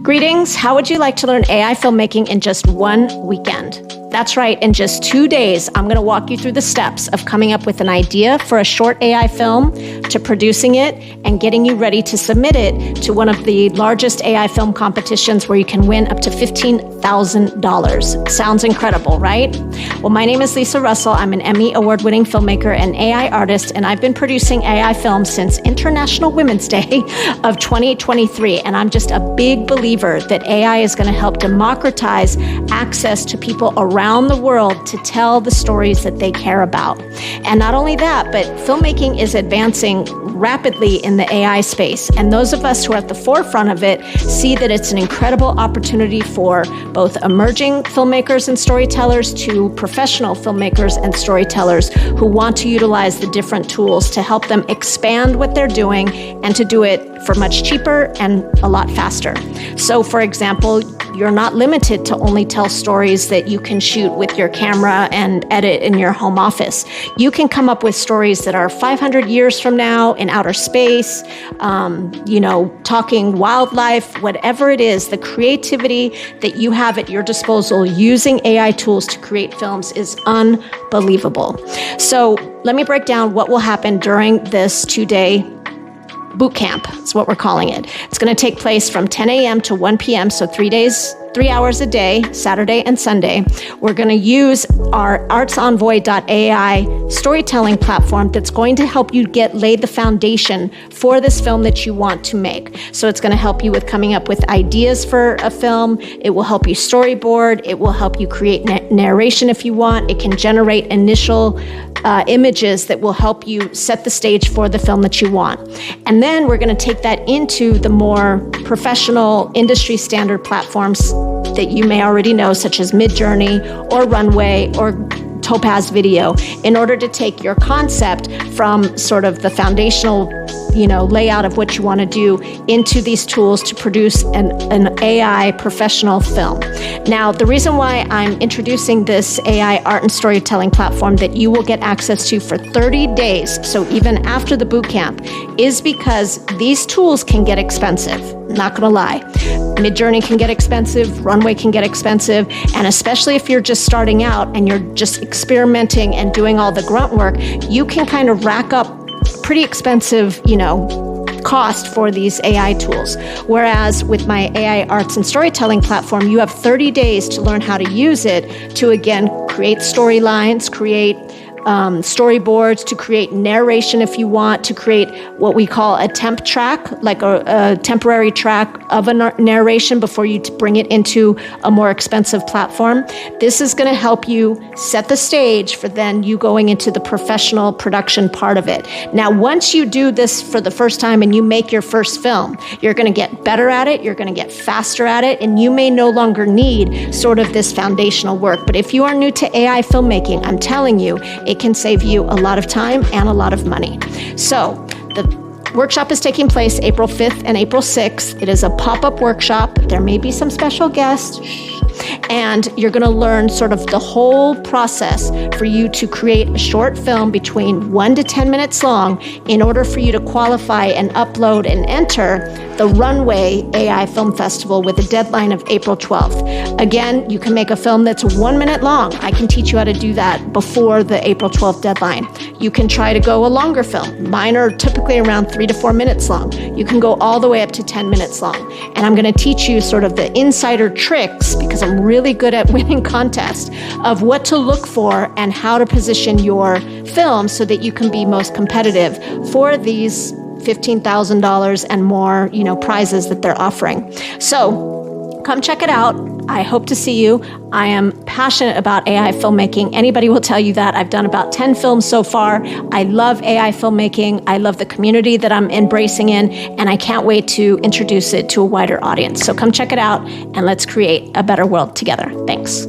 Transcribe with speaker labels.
Speaker 1: Greetings. How would you like to learn AI filmmaking in just one weekend? That's right. In just 2 days, I'm going to walk you through the steps of coming up with an idea for a short AI film, to producing it and getting you ready to submit it to one of the largest AI film competitions where you can win up to $15,000. Sounds incredible, right? Well, my name is Lisa Russell. I'm an Emmy award-winning filmmaker and AI artist, and I've been producing AI films since International Women's Day of 2023. And I'm just a big believer that AI is going to help democratize access to people around the world to tell the stories that they care about. And not only that, but filmmaking is advancing rapidly in the AI space. And those of us who are at the forefront of it see that it's an incredible opportunity for both emerging filmmakers and storytellers to professional filmmakers and storytellers who want to utilize the different tools to help them expand what they're doing and to do it for much cheaper and a lot faster. So, for example, you're not limited to only tell stories that you can shoot with your camera and edit in your home office. You can come up with stories that are 500 years from now in outer space, talking wildlife, whatever it is. The creativity that you have at your disposal using AI tools to create films is unbelievable. So let me break down what will happen during this 2-day Bootcamp. That's what we're calling it. It's going to take place from 10 a.m. to 1 p.m. So 3 days, 3 hours a day, Saturday and Sunday. We're going to use our artsenvoy.ai storytelling platform that's going to help you lay the foundation for this film that you want to make. So it's going to help you with coming up with ideas for a film. It will help you storyboard. It will help you create narration if you want. It can generate initial images that will help you set the stage for the film that you want. And then we're going to take that into the more professional industry standard platforms that you may already know, such as Midjourney or Runway or Topaz Video, in order to take your concept from sort of the foundational layout of what you want to do into these tools to produce an AI professional film. Now, the reason why I'm introducing this AI art and storytelling platform that you will get access to for 30 days, so even after the bootcamp, is because these tools can get expensive. Not gonna lie. Midjourney can get expensive, Runway can get expensive, and especially if you're just starting out and you're just experimenting and doing all the grunt work, you can kind of rack up pretty expensive, cost for these AI tools. Whereas with my AI arts and storytelling platform, you have 30 days to learn how to use it to, again, create storylines, create storyboards, to create narration if you want, to create what we call a temp track, like a temporary track of a narration before you bring it into a more expensive platform. This is going to help you set the stage for then you going into the professional production part of it. Now, once you do this for the first time and you make your first film, you're going to get better at it, you're going to get faster at it, and you may no longer need sort of this foundational work. But if you are new to AI filmmaking, I'm telling you, it can save you a lot of time and a lot of money. So the workshop is taking place April 5th and April 6th. It is a pop-up workshop. There may be some special guests. And you're going to learn sort of the whole process for you to create a short film between 1 to 10 minutes long in order for you to qualify and upload and enter the Runway AI Film Festival with a deadline of April 12th. Again, you can make a film that's 1 minute long. I can teach you how to do that before the April 12th deadline. You can try to go a longer film. Mine are typically around 3 to 4 minutes long. You can go all the way up to 10 minutes long. And I'm going to teach you sort of the insider tricks, because I'm really good at winning contests, of what to look for and how to position your film so that you can be most competitive for these $15,000 and more, prizes that they're offering. So come check it out. I hope to see you. I am passionate about AI filmmaking. Anybody will tell you that. I've done about 10 films so far. I love AI filmmaking. I love the community that I'm embracing in, and I can't wait to introduce it to a wider audience. So come check it out and let's create a better world together. Thanks.